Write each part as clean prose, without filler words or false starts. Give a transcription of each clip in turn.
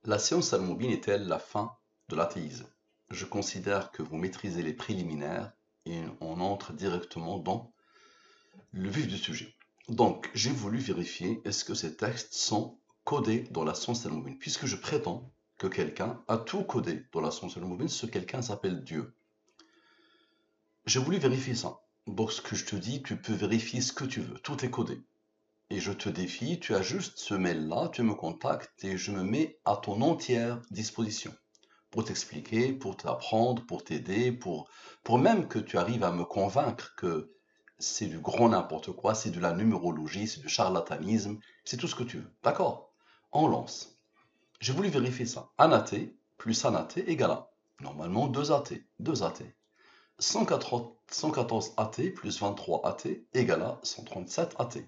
La science al-Moubine est-elle la fin de l'athéisme? Je considère que vous maîtrisez les préliminaires et on entre directement dans le vif du sujet. Donc, j'ai voulu vérifier est-ce que ces textes sont codés dans la science al-Moubine, puisque je prétends que quelqu'un a tout codé dans la science al-Moubine, ce quelqu'un s'appelle Dieu. J'ai voulu vérifier ça. Donc, ce que je te dis, tu peux vérifier ce que tu veux, tout est codé. Et je te défie, tu as juste ce mail-là, tu me contactes et je me mets à ton entière disposition pour t'expliquer, pour t'apprendre, pour t'aider, pour même que tu arrives à me convaincre que c'est du grand n'importe quoi, c'est de la numérologie, c'est du charlatanisme, c'est tout ce que tu veux. D'accord? On lance. J'ai voulu vérifier ça. Un athée plus un athée égale à, normalement, deux athées. Deux athées. 114 athées plus 23 athées égale à 137 athées.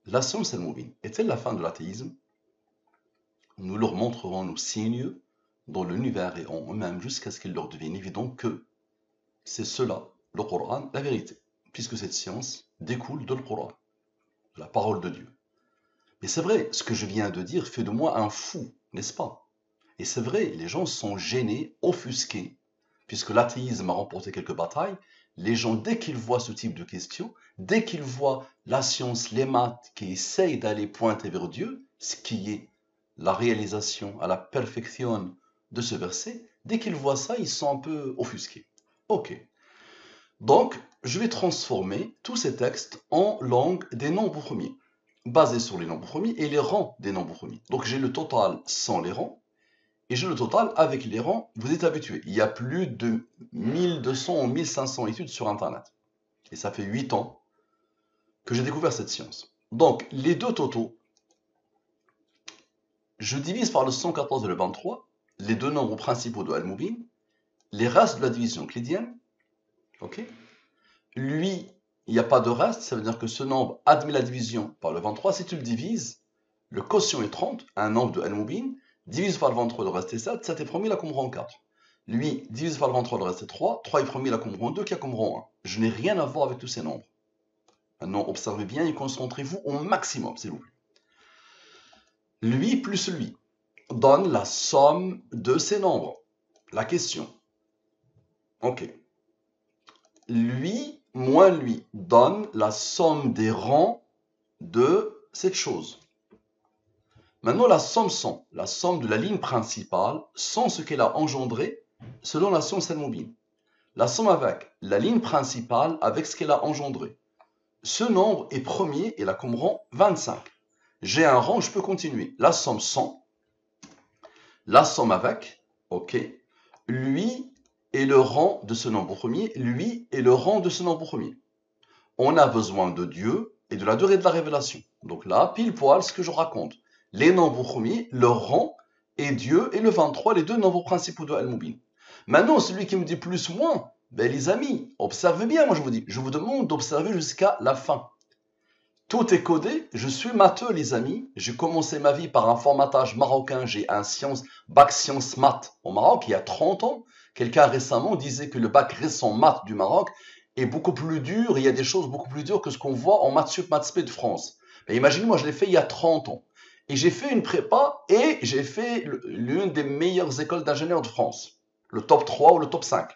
La science al-Moubine est-elle la fin de l'athéisme? Nous leur montrerons nos signes dans l'univers et en eux-mêmes jusqu'à ce qu'il leur devienne évident que c'est cela, le Coran, la vérité, puisque cette science découle de le Coran, de la parole de Dieu. Mais c'est vrai, ce que je viens de dire fait de moi un fou, n'est-ce pas? Et c'est vrai, les gens sont gênés, offusqués, puisque l'athéisme a remporté quelques batailles. Les gens, dès qu'ils voient ce type de questions, dès qu'ils voient la science, les maths qui essayent d'aller pointer vers Dieu, ce qui est la réalisation à la perfection de ce verset, dès qu'ils voient ça, ils sont un peu offusqués. Ok. Donc, je vais transformer tous ces textes en langue des nombres premiers, basés sur les nombres premiers et les rangs des nombres premiers. Donc, j'ai le total sans les rangs et j'ai le total avec les rangs. Vous êtes habitués. Il y a plus de 1200 ou 1500 études sur Internet. Et ça fait 8 ans que j'ai découvert cette science. Donc, les deux totaux, je divise par le 114 et le 23, les deux nombres principaux de Al-Moubin, les restes de la division euclidienne, ok? Lui, il n'y a pas de reste, ça veut dire que ce nombre admet la division par le 23. Si tu le divises, le quotient est 30, un nombre de Al-Moubin, divise par le 23, le reste est 7, 7 est premier, la commande en 4. Lui, divise par le 23, le reste est 3, 3 est premier, la commande en 2, qui a commande en 1. Je n'ai rien à voir avec tous ces nombres. Maintenant, observez bien et concentrez-vous au maximum, s'il vous plaît. Lui plus lui donne la somme de ces nombres. La question. Ok. Lui moins lui donne la somme des rangs de cette chose. Maintenant, la somme sans, la somme de la ligne principale, sans ce qu'elle a engendré, selon la science al-Moubine. La somme avec la ligne principale, avec ce qu'elle a engendré. Ce nombre est premier et la comme rang 25. J'ai un rang, je peux continuer. La somme sans, la somme avec, ok. Lui est le rang de ce nombre premier, lui est le rang de ce nombre premier. On a besoin de Dieu et de la durée de la révélation. Donc là, pile poil ce que je raconte. Les nombres premiers, leur rang, et Dieu et le 23, les deux nombres principaux de Al-Moubin. Maintenant, celui qui me dit plus ou moins, ben les amis, observez bien, moi je vous dis, je vous demande d'observer jusqu'à la fin. Tout est codé, je suis matheux les amis, j'ai commencé ma vie par un formatage marocain, j'ai un bac sciences maths au Maroc il y a 30 ans. Quelqu'un récemment disait que le bac récent maths du Maroc est beaucoup plus dur, il y a des choses beaucoup plus dures que ce qu'on voit en maths sup, maths spé de France. Mais imaginez, moi je l'ai fait il y a 30 ans. Et j'ai fait une prépa et j'ai fait l'une des meilleures écoles d'ingénieurs de France. Le top 3 ou le top 5.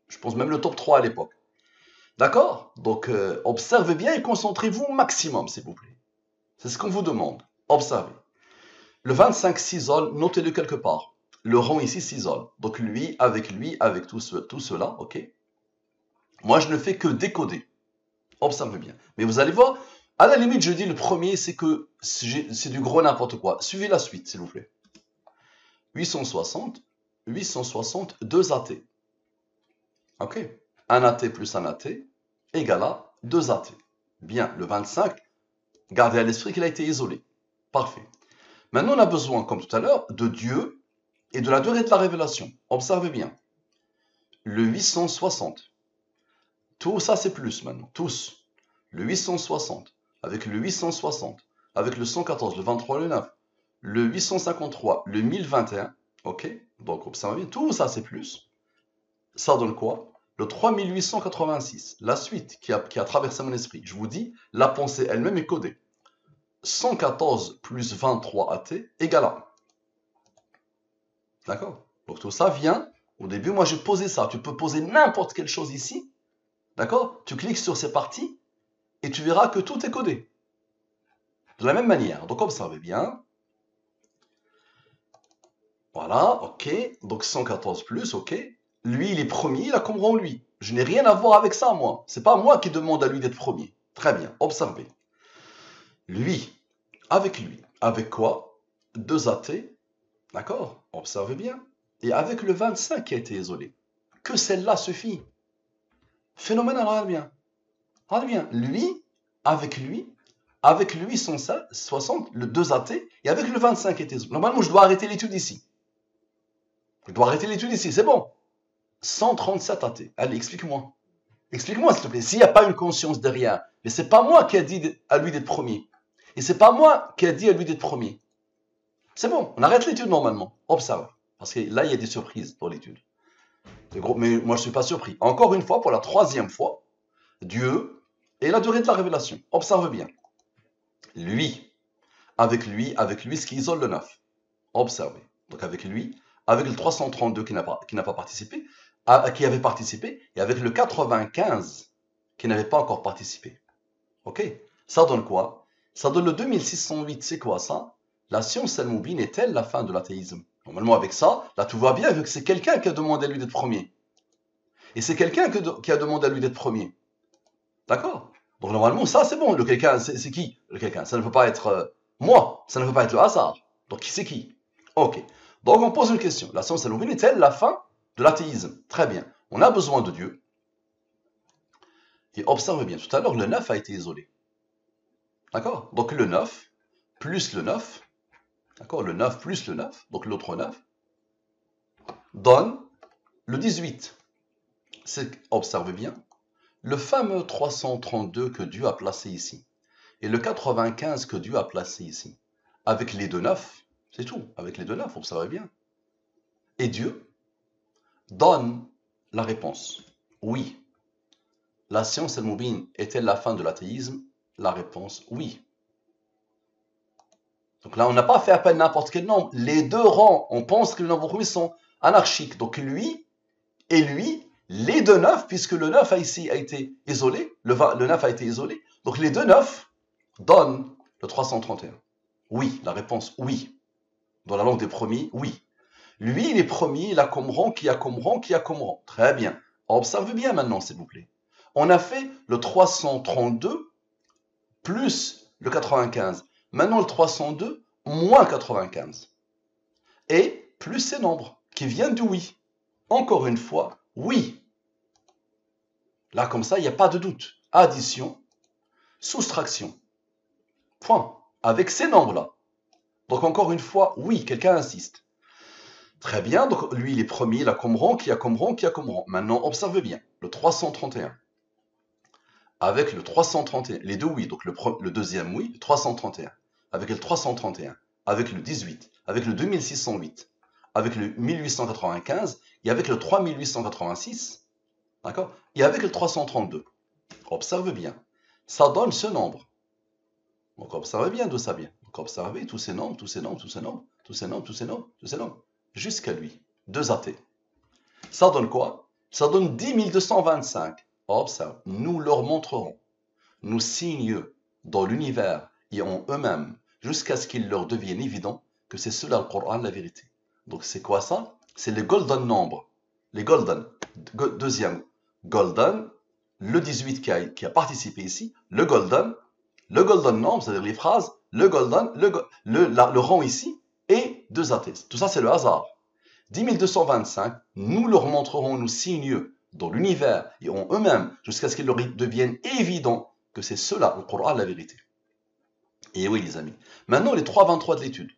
Je pense même le top 3 à l'époque. D'accord? Donc, observez bien et concentrez-vous au maximum, s'il vous plaît. C'est ce qu'on vous demande. Observez. Le 25 s'isole, notez-le quelque part. Le rang ici s'isole. Donc, lui, avec tout cela, ok? Moi, je ne fais que décoder. Observez bien. Mais vous allez voir, à la limite, je dis le premier, c'est que c'est du gros n'importe quoi. Suivez la suite, s'il vous plaît. 860, 860, 2 athées. Ok? Un athée plus un athée égale à 2 athées. Bien, le 25, gardez à l'esprit qu'il a été isolé. Parfait. Maintenant, on a besoin, comme tout à l'heure, de Dieu et de la durée de la révélation. Observez bien. Le 860. Tout ça, c'est plus maintenant. Tous. Le 860, avec le 860, avec le 114, le 23, le 9, le 853, le 1021. Ok? Donc, observez bien. Tout ça, c'est plus. Ça donne quoi? Le 3886. La suite qui a traversé mon esprit. Je vous dis, la pensée elle-même est codée. 114 plus 23 AT égale à D'accord? Donc tout ça vient, au début, moi j'ai posé ça. Tu peux poser n'importe quelle chose ici. D'accord? Tu cliques sur ces parties et tu verras que tout est codé. De la même manière. Donc observez bien. Voilà, ok. Donc 114 plus, ok. Lui, il est premier, il a comprend lui. Je n'ai rien à voir avec ça, moi. C'est pas moi qui demande à lui d'être premier. Très bien, observez. Lui, avec quoi? Deux athées, d'accord? Observez bien. Et avec le 25 qui a été isolé. Que celle-là suffit. Phénoménal, regarde bien. Regarde bien. Avec lui, son 60, le 2 athées, et avec le 25 qui était isolé. Normalement, je dois arrêter l'étude ici. Je dois arrêter l'étude ici, c'est bon. 137 athées. Allez, explique-moi. Explique-moi, s'il te plaît. S'il n'y a pas une conscience derrière, mais c'est pas moi qui a dit à lui d'être premier. Et c'est pas moi qui a dit à lui d'être premier. C'est bon, on arrête l'étude normalement. Observe. Parce que là, il y a des surprises dans l'étude. Mais moi, je ne suis pas surpris. Encore une fois, pour la troisième fois, Dieu et la durée de la révélation. Observe bien. Lui, avec lui, ce qui isole le 9. Observez. Donc avec lui, avec le 332 qui n'a pas participé, qui avait participé, et avec le 95 qui n'avait pas encore participé. Ok? Ça donne quoi? Ça donne le 2608. C'est quoi ça? La science al-Moubine est-elle la fin de l'athéisme? Normalement, avec ça, là, tout va bien, vu que c'est quelqu'un qui a demandé à lui d'être premier. Et c'est quelqu'un qui a demandé à lui d'être premier. D'accord? Donc, normalement, ça, c'est bon. Le quelqu'un, c'est qui? Le quelqu'un. Ça ne peut pas être moi. Ça ne peut pas être le hasard. Donc, c'est qui? Ok. Donc, on pose une question. La science al-Moubine est-elle la fin de l'athéisme? Très bien. On a besoin de Dieu. Et observe bien. Tout à l'heure, le 9 a été isolé. D'accord? Donc, le 9 plus le 9. D'accord? Le 9 plus le 9, donc l'autre 9, donne le 18. Observez bien, le fameux 332 que Dieu a placé ici, et le 95 que Dieu a placé ici, avec les deux 9, c'est tout, avec les deux 9, observez bien. Et Dieu donne la réponse. Oui. La science al-Moubine est-elle la fin de l'athéisme? La réponse, oui. Donc là, on n'a pas fait appel à n'importe quel nombre. Les deux rangs, on pense que les nombres premiers sont anarchiques. Donc lui et lui, les deux 9, puisque le 9 ici a été isolé, le 9 a été isolé. Donc les deux 9 donnent le 331. Oui, la réponse, oui. Dans la langue des premiers, oui. Lui, il est premier, il a comme rang, qui a comme rang, qui a comme rang. Très bien. Observe bien maintenant, s'il vous plaît. On a fait le 332 plus le 95. Maintenant, le 302 moins 95. Et plus ces nombres qui viennent du oui. Encore une fois, oui. Là, comme ça, il n'y a pas de doute. Addition, soustraction. Point. Avec ces nombres-là. Donc, encore une fois, oui, quelqu'un insiste. Très bien, donc lui, il est premier, il a comme rang, qui a comme rang, qui a comme rang. Maintenant, observez bien. Le 331. Avec le 331, les deux oui, donc le deuxième oui, le 331. Avec le 331, avec le 18, avec le 2608, avec le 1895 et avec le 3886, d'accord? Et avec le 332. Observe bien. Ça donne ce nombre. Donc observez bien d'où ça vient. Donc observez tous ces nombres, tous ces nombres, tous ces nombres, tous ces nombres, tous ces nombres, tous ces nombres, jusqu'à lui. Deux athées. Ça donne quoi? Ça donne 10 225. Observe, nous leur montrerons nos signes dans l'univers et en eux-mêmes, jusqu'à ce qu'il leur devienne évident que c'est cela le Coran, la vérité. Donc c'est quoi ça? C'est les golden nombres. Les golden. Deuxième, golden, le 18 qui a participé ici, le golden nombre, c'est-à-dire les phrases, le golden, le rang ici, et deux athées. Tout ça, c'est le hasard. 10 225, nous leur montrerons nos signes dans l'univers et en eux-mêmes, jusqu'à ce qu'il leur devienne évident que c'est cela, le Coran, la vérité. Et oui, les amis. Maintenant, les 3,23 de l'étude.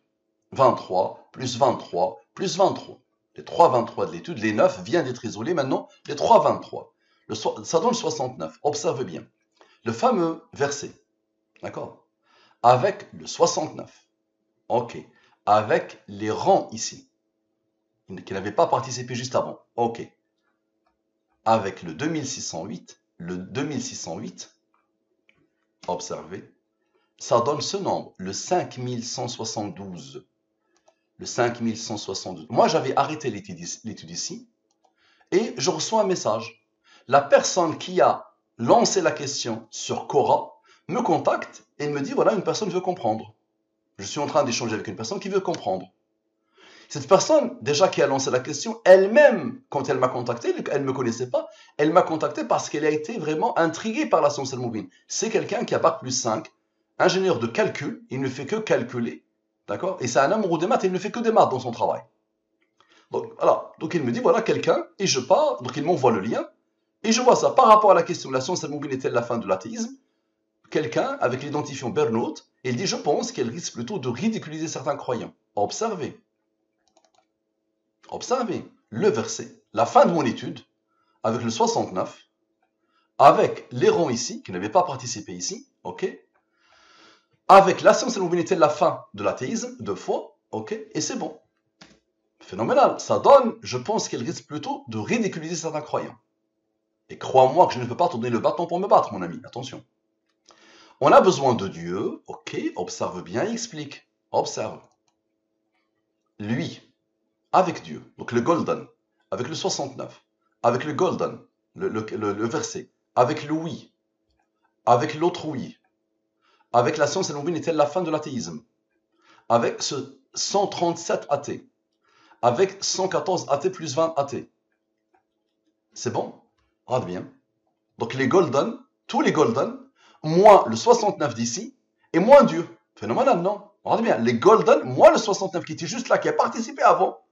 23 plus 23 plus 23. Les 3,23 de l'étude, les 9 viennent d'être isolés. Maintenant, les 3,23. Ça donne 69. Observe bien. Le fameux verset. D'accord? Avec le 69. Ok. Avec les rangs ici. Qui n'avaient pas participé juste avant. Ok. Avec le 2608. Le 2608. Observez. Ça donne ce nombre, le 5172. le 5172. Moi, j'avais arrêté l'étude ici et je reçois un message. La personne qui a lancé la question sur Quora me contacte et me dit, voilà, une personne veut comprendre. Je suis en train d'échanger avec une personne qui veut comprendre. Cette personne, déjà qui a lancé la question, elle-même, quand elle m'a contacté, elle ne me connaissait pas, elle m'a contacté parce qu'elle a été vraiment intriguée par la science al-Mubin. C'est quelqu'un qui a bac plus 5, ingénieur de calcul, il ne fait que calculer, d'accord? Et c'est un amoureux des maths, il ne fait que des maths dans son travail. Donc, voilà. Donc il me dit, voilà quelqu'un, et je pars, donc il m'envoie le lien, et je vois ça. Par rapport à la question, la science al-Mubin est-elle la fin de l'athéisme? Quelqu'un, avec l'identifiant Bernout, il dit, je pense qu'elle risque plutôt de ridiculiser certains croyants. Observez. Observez le verset, la fin de mon étude, avec le 69, avec les rangs ici, qui n'avaient pas participé ici, ok, avec la science et la fin de l'athéisme, deux fois, ok, et c'est bon. Phénoménal. Ça donne, je pense qu'elle risque plutôt de ridiculiser certains croyants. Et crois-moi que je ne peux pas tourner le bâton pour me battre, mon ami, attention. On a besoin de Dieu, ok, observe bien, explique, observe. Lui, avec Dieu, donc le golden, avec le 69, avec le golden, le verset, avec le oui, avec l'autre oui, avec la science et est-elle la fin de l'athéisme, avec ce 137 athées, avec 114 athées plus 20 athées. C'est bon? Regarde bien. Donc les golden, tous les golden, moins le 69 d'ici, et moins Dieu. Phénoménal, non? Regarde bien, les golden, moins le 69 qui était juste là, qui a participé avant.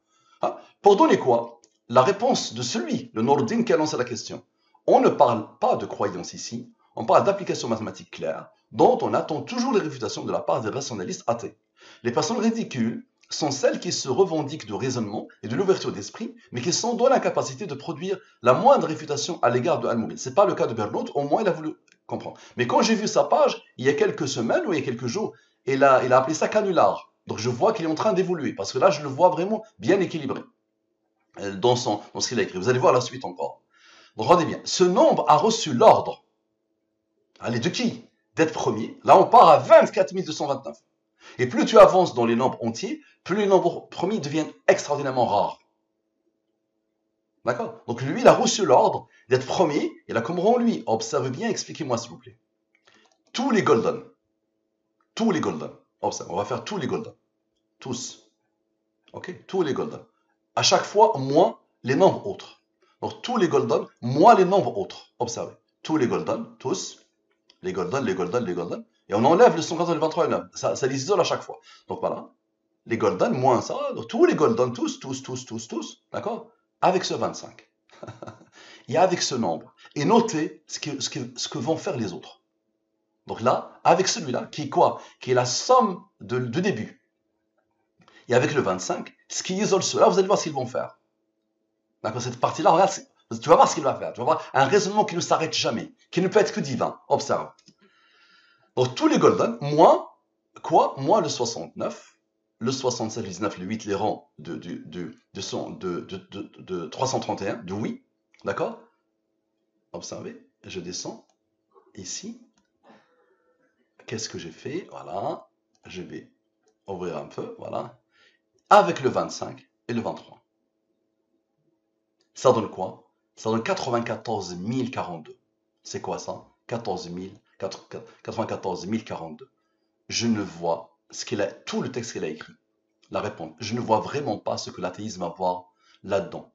Hein? Pour donner quoi? La réponse de celui, le Nordin, qui a lancé la question. On ne parle pas de croyance ici, on parle d'applications mathématiques claires, dont on attend toujours les réfutations de la part des rationalistes athées. Les personnes ridicules sont celles qui se revendiquent de raisonnement et de l'ouverture d'esprit, mais qui sont dans l'incapacité de produire la moindre réfutation à l'égard de Al-Mubin. Ce n'est pas le cas de Bernout, au moins il a voulu comprendre. Mais quand j'ai vu sa page, il y a quelques semaines ou il y a quelques jours, il a appelé ça canular. Donc je vois qu'il est en train d'évoluer, parce que là je le vois vraiment bien équilibré dans ce qu'il a écrit. Vous allez voir la suite encore. Donc regardez bien, ce nombre a reçu l'ordre. Allez, de qui? D'être premier. Là on part à 24 229. Et plus tu avances dans les nombres entiers, plus les nombres premiers deviennent extraordinairement rares. D'accord? Donc lui, il a reçu l'ordre d'être premier, et là, comment on lui? Observe bien, expliquez-moi s'il vous plaît. Tous les golden. Observe, on va faire tous les golden. Tous. Ok? Tous les golden. À chaque fois, moins les nombres autres. Donc tous les golden, moins les nombres autres. Observez. Tous les golden, tous. Les golden, les golden, les golden. Et on enlève le 114 et le 23 et le 9. Ça les isole à chaque fois. Donc voilà. Les golden, moins ça. Donc, tous les golden, tous. D'accord? Avec ce 25. Et avec ce nombre. Et notez ce que vont faire les autres. Donc là, avec celui-là, qui est quoi? Qui est la somme de début. Et avec le 25, ce qui isole cela, vous allez voir ce qu'ils vont faire. D'accord? Cette partie-là, regarde, tu vas voir ce qu'il va faire. Tu vas voir un raisonnement qui ne s'arrête jamais, qui ne peut être que divin. Observe. Donc tous les golden, moins quoi? Moins le 69, le 67, le 19, le 8, les rangs de 331, de oui. D'accord? Observez, je descends ici. Qu'est-ce que j'ai fait? Voilà. Je vais ouvrir un peu. Voilà. Avec le 25 et le 23. Ça donne quoi? Ça donne 94 042. C'est quoi ça? 94 042. Je ne vois tout le texte qu'il a écrit. La réponse, je ne vois vraiment pas ce que l'athéisme va voir là-dedans.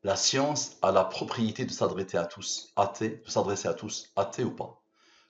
La science a la propriété de s'adresser à tous, athées ou pas.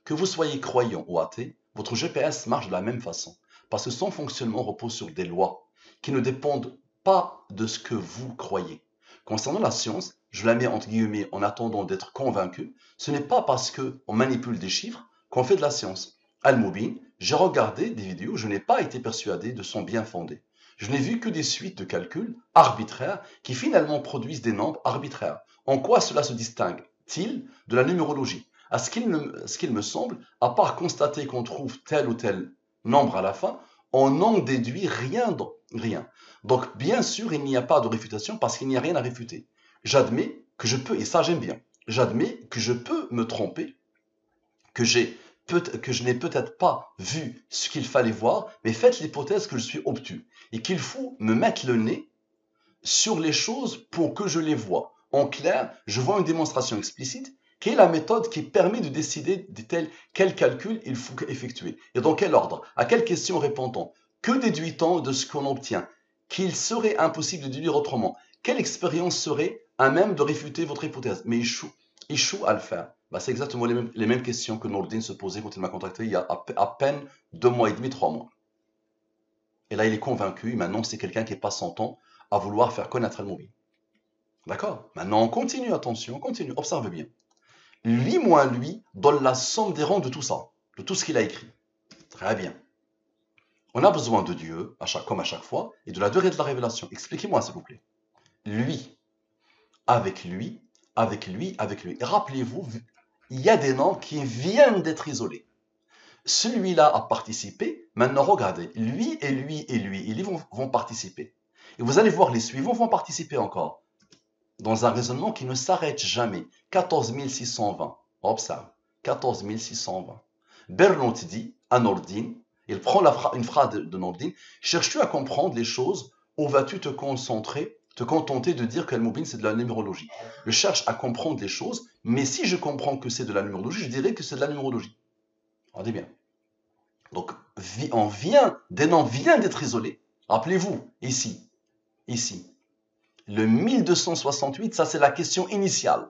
Que vous soyez croyant ou athée, votre GPS marche de la même façon, parce que son fonctionnement repose sur des lois qui ne dépendent pas de ce que vous croyez. Concernant la science, je la mets entre guillemets en attendant d'être convaincu, ce n'est pas parce qu'on manipule des chiffres qu'on fait de la science. Al-Mubin, j'ai regardé des vidéos, je n'ai pas été persuadé de son bien fondé. Je n'ai vu que des suites de calculs arbitraires qui finalement produisent des nombres arbitraires. En quoi cela se distingue-t-il de la numérologie? À ce qu'il me semble, à part constater qu'on trouve tel ou tel nombre à la fin, on n'en déduit rien. Donc, bien sûr, il n'y a pas de réfutation parce qu'il n'y a rien à réfuter. J'admets que je peux, et ça j'aime bien, j'admets que je peux me tromper, que je n'ai peut-être pas vu ce qu'il fallait voir, mais faites l'hypothèse que je suis obtus. et qu'il faut me mettre le nez sur les choses pour que je les vois. En clair, je vois une démonstration explicite qui est la méthode qui permet de décider quel calcul il faut effectuer et dans quel ordre. À quelle question répond-on? Que déduit-on de ce qu'on obtient? Qu'il serait impossible de déduire autrement? Quelle expérience serait à même de réfuter votre hypothèse? Mais échoue à le faire. Bah, c'est exactement les mêmes questions que Nourdine se posait quand il m'a contacté il y a à peine 2 mois et demi, 3 mois. Et là, il est convaincu. Maintenant, c'est quelqu'un qui passe son temps à vouloir faire connaître Al-Mubin. D'accord? Maintenant, on continue, attention, on continue. Observe bien. Lui moins lui donne la somme des rangs de tout ça, de tout ce qu'il a écrit. Très bien. On a besoin de Dieu, comme à chaque fois, et de la durée de la révélation. Expliquez-moi, s'il vous plaît. Lui, avec lui, avec lui, avec lui. Rappelez-vous, il y a des noms qui viennent d'être isolés. Celui-là a participé. Maintenant, regardez, lui et lui et lui, ils vont participer. Et vous allez voir, les suivants vont participer encore. Dans un raisonnement qui ne s'arrête jamais. 14 620. Observe. 14 620. Bernoulli dit à Nourdine, il prend une phrase de Nourdine, cherches-tu à comprendre les choses ou vas-tu te contenter de dire qu'Al-Mubin c'est de la numérologie? Je cherche à comprendre les choses, mais si je comprends que c'est de la numérologie, je dirais que c'est de la numérologie. Regardez bien. Donc, des noms viennent d'être isolés. Rappelez-vous, ici, le 1268, ça c'est la question initiale.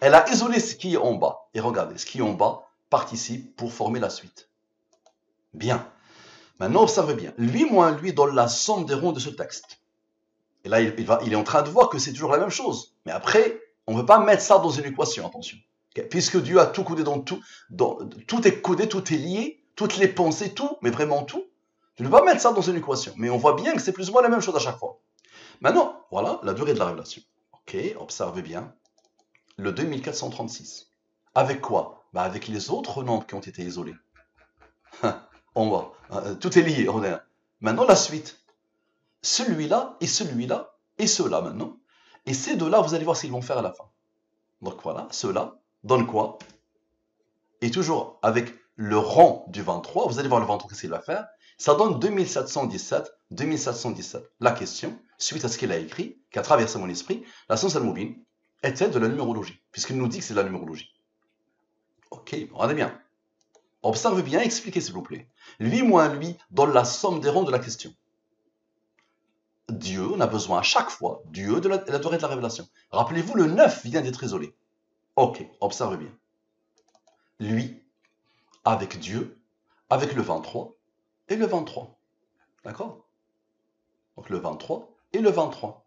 Elle a isolé ce qui est en bas. Et regardez, ce qui est en bas participe pour former la suite. Bien. Maintenant, observez bien. Lui moins lui donne la somme des ronds de ce texte. Et là, il est en train de voir que c'est toujours la même chose. Mais après, on ne veut pas mettre ça dans une équation, attention. Puisque Dieu a tout codé dans tout, tout est codé, tout est lié, toutes les pensées, tout, mais vraiment tout. Je ne veux pas mettre ça dans une équation. Mais on voit bien que c'est plus ou moins la même chose à chaque fois. Maintenant, voilà la durée de la révélation. Ok, observez bien. Le 2436. Avec quoi? Avec les autres nombres qui ont été isolés. On voit. Tout est lié. Maintenant, la suite. Celui-là et celui-là et ceux-là maintenant. Et ces deux-là, vous allez voir ce qu'ils vont faire à la fin. Donc voilà, ceux-là donnent quoi? Et toujours avec le rang du 23, vous allez voir le 23, qu'est-ce qu'il va faire? Ça donne 2717, 2717. La question, suite à ce qu'il a écrit, qui a traversé mon esprit, la science Al-Mubin est-elle de la numérologie? Puisqu'il nous dit que c'est de la numérologie. Ok, regardez bien. Observez bien, expliquez s'il vous plaît. Lui moins lui donne la somme des rangs de la question. Dieu, on a besoin à chaque fois, Dieu de la durée de la révélation. Rappelez-vous, le 9 vient d'être isolé. Ok, observez bien. Lui, avec Dieu, avec le 23 et le 23. D'accord? Donc le 23 et le 23.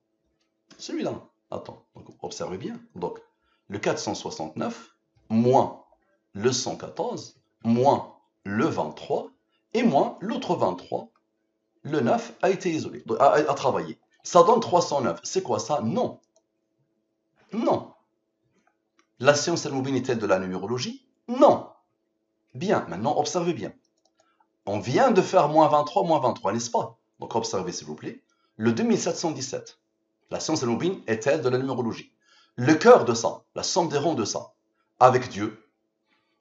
Celui-là. Attends, donc, observez bien. Donc, le 469 moins le 114 moins le 23 et moins l'autre 23. Le 9 a été isolé, a travaillé. Ça donne 309. C'est quoi ça? Non. Non. La science Al-Mubin est-elle de la numérologie? Non. Bien, maintenant observez bien. On vient de faire moins 23, n'est-ce pas? Donc observez s'il vous plaît. Le 2717. La science Al-Mubin est-elle de la numérologie? Le cœur de ça, la somme des ronds de ça, avec Dieu,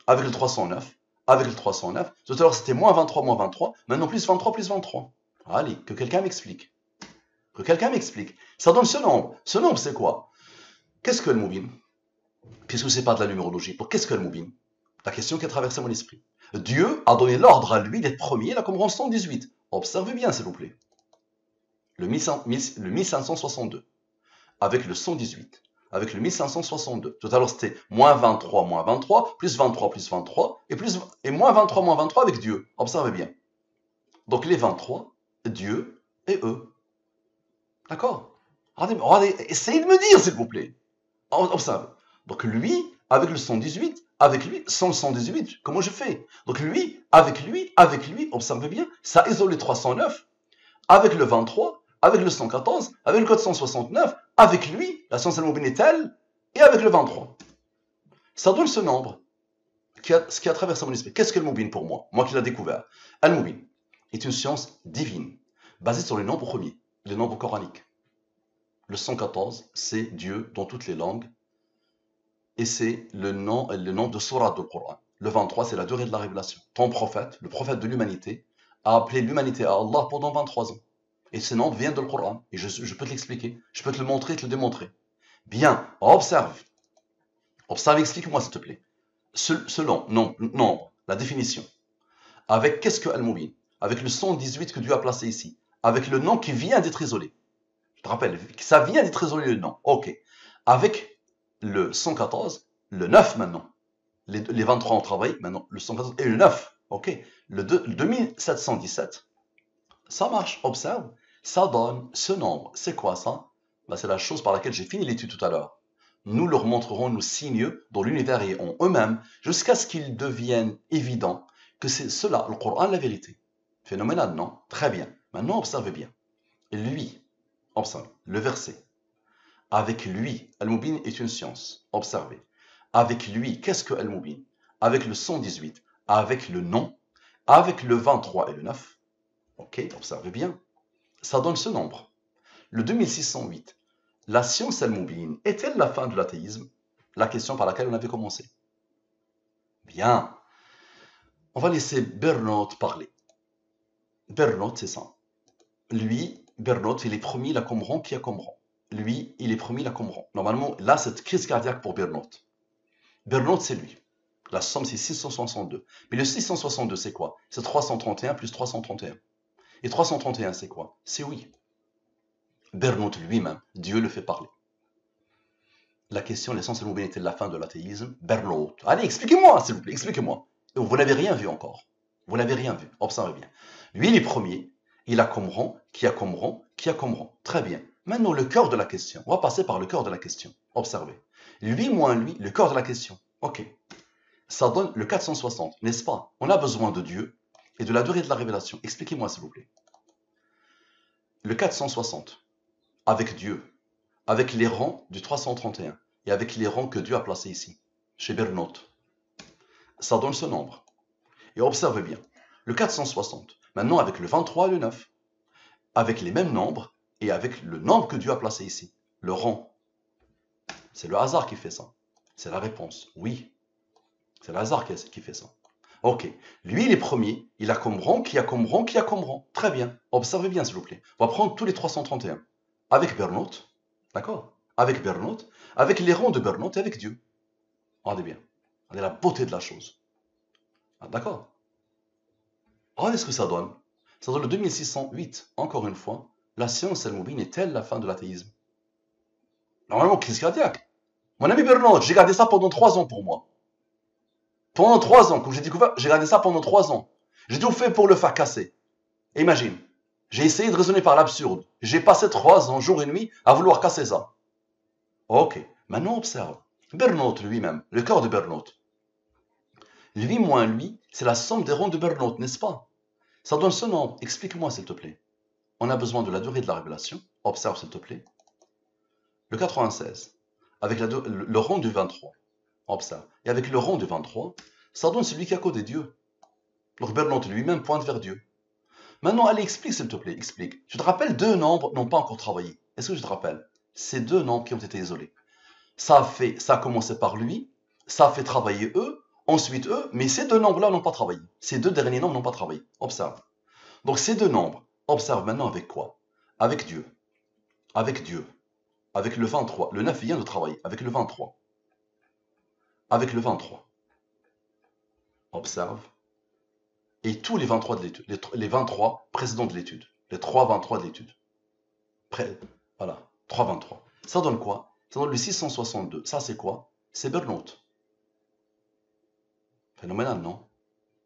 avec le 309, avec le 309. Tout à l'heure c'était moins 23, maintenant plus 23, plus 23. Allez, que quelqu'un m'explique. Que quelqu'un m'explique. Ça donne ce nombre. Ce nombre, c'est quoi? Qu'est-ce que Al-Mubin? Puisque ce n'est pas de la numérologie. Donc, qu'est-ce que Al-Mubin? La question qui a traversé mon esprit. Dieu a donné l'ordre à lui d'être premier, là, comme rang 118. Observez bien, s'il vous plaît. Le 1562, avec le 118, avec le 1562. Tout à l'heure, c'était moins 23, plus 23, plus 23, et moins 23 avec Dieu. Observez bien. Donc, les 23, Dieu et eux. D'accord? Regardez, essayez de me dire, s'il vous plaît. Observe. Donc lui, avec le 118, avec lui, sans le 118, comment je fais? Donc lui, avec lui, observez bien, ça isole les 309, avec le 23, avec le 114, avec le 469, avec lui, la science Al-Mubin est telle, et avec le 23. Ça donne ce nombre, ce qui a traversé mon esprit. Qu'est-ce que Al-Mubin pour moi? Moi qui l'ai découvert. Al-Mubin est une science divine, basée sur les nombres premiers, les nombres coraniques. Le 114, c'est Dieu dans toutes les langues. Et c'est le nom de Surah du Coran. Le 23, c'est la durée de la révélation. Ton prophète, le prophète de l'humanité, a appelé l'humanité à Allah pendant 23 ans. Et ce nombre vient de le Coran. Et je peux te l'expliquer. Je peux te le montrer, te le démontrer. Bien, observe. Observe, explique-moi s'il te plaît. Selon, non, la définition. Avec qu'est-ce que Al-Mubin? Avec le 118 que Dieu a placé ici. Avec le nom qui vient d'être isolé. Je te rappelle, ça vient d'être isolé le nom. Ok. Avec le 114, le 9 maintenant. Les 23 ont travaillé, maintenant le 114 et le 9. Ok. Le 2717, ça marche, observe. Ça donne ce nombre. C'est quoi ça? Ben, c'est la chose par laquelle j'ai fini l'étude tout à l'heure. Nous leur montrerons nos signes dont l'univers est en eux-mêmes jusqu'à ce qu'il devienne évident que c'est cela, le Coran, la vérité. Phénoménal, non? Très bien. Maintenant, observez bien. Lui, observe, le verset. Avec lui, Al-Mubin est une science. Observez. Avec lui, qu'est-ce que Al-Mubin? Avec le 118, avec le nom, avec le 23 et le 9. Ok, observez bien. Ça donne ce nombre. Le 2608. La science Al-Mubin est-elle la fin de l'athéisme? La question par laquelle on avait commencé. Bien. On va laisser Bernaut parler. Bernaut, c'est ça. Lui, Bernaut, il est promis la Qumran qui a Qumran. Lui, il est promis la Qumran. Normalement, là, c'est crise cardiaque pour Bernaut. Bernaut, c'est lui. La somme, c'est 662. Mais le 662, c'est quoi? C'est 331 plus 331. Et 331, c'est quoi? C'est oui. Bernaut lui-même, Dieu le fait parler. La question, l'essence de était la fin de l'athéisme. Bernaut. Allez, expliquez-moi, s'il vous plaît, expliquez-moi. Vous n'avez rien vu encore. Vous n'avez rien vu. Observez bien. Lui, il est premier. Il a Qumran, qui a Qumran, qui a Qumran. Très bien. Maintenant, le cœur de la question. On va passer par le cœur de la question. Observez. Lui moins lui, le cœur de la question. Ok. Ça donne le 460, n'est-ce pas? On a besoin de Dieu et de la durée de la révélation. Expliquez-moi, s'il vous plaît. Le 460, avec Dieu, avec les rangs du 331 et avec les rangs que Dieu a placés ici, chez Bernaut. Ça donne ce nombre. Et observez bien. Le 460, maintenant avec le 23 et le 9, avec les mêmes nombres et avec le nombre que Dieu a placé ici, le rang. C'est le hasard qui fait ça. C'est la réponse. Oui. C'est le hasard qui fait ça. Ok. Lui, il est premier. Il a comme rang, qui a comme rang, qui a comme rang. Très bien. Observez bien, s'il vous plaît. On va prendre tous les 331. Avec Bernaut. D'accord? Avec Bernaut. Avec les rangs de Bernaut et avec Dieu. Regardez bien. Regardez la beauté de la chose. Ah, d'accord? Regardez ce que ça donne. Ça donne le 2608. Encore une fois, la science Al-Mubin est-elle la fin de l'athéisme? Normalement, crise cardiaque. Mon ami Bernaut, j'ai gardé ça pendant 3 ans pour moi. Pendant 3 ans, comme j'ai découvert, j'ai gardé ça pendant 3 ans. J'ai tout fait pour le faire casser. Imagine, j'ai essayé de raisonner par l'absurde. J'ai passé 3 ans, jour et nuit, à vouloir casser ça. Ok, maintenant observe. Bernaut lui-même, le cœur de Bernaut. Lui moins lui, c'est la somme des rangs de Bernaut, n'est-ce pas? Ça donne ce nombre. Explique-moi, s'il te plaît. On a besoin de la durée de la révélation. Observe, s'il te plaît. Le 96, avec le rang du 23. Observe. Et avec le rang du 23, ça donne celui qui a codé Dieu. Donc Bernaut lui-même pointe vers Dieu. Maintenant, allez, explique, s'il te plaît, explique. Tu te rappelles, 2 nombres n'ont pas encore travaillé. Est-ce que je te rappelle? Ces 2 nombres qui ont été isolés. Ça a commencé par lui, ça a fait travailler eux, ensuite eux, mais ces 2 nombres-là n'ont pas travaillé. Ces 2 derniers nombres n'ont pas travaillé. Observe. Donc ces 2 nombres, observe maintenant avec quoi? Avec Dieu. Avec Dieu. Avec le 23. Le 9 vient de travailler. Avec le 23. Avec le 23. Observe. Et tous les 23 de l'étude. Les 23 précédents de l'étude. Les 3 23 de l'étude. Voilà. 3 23. Ça donne quoi? Ça donne le 662. Ça, c'est quoi? C'est Bernaut. Phénoménal, non?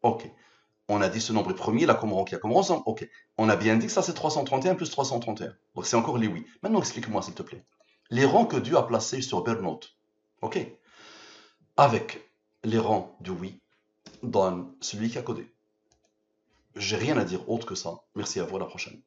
Ok. On a dit ce nombre est premier, là, comment qui a commencé ensemble. Ok. On a bien dit que ça, c'est 331 plus 331. Donc, c'est encore les oui. Maintenant, explique-moi, s'il te plaît. Les rangs que Dieu a placés sur Bernaut. Ok. Avec les rangs du oui, donne celui qui a codé. J'ai rien à dire autre que ça. Merci à vous, à la prochaine.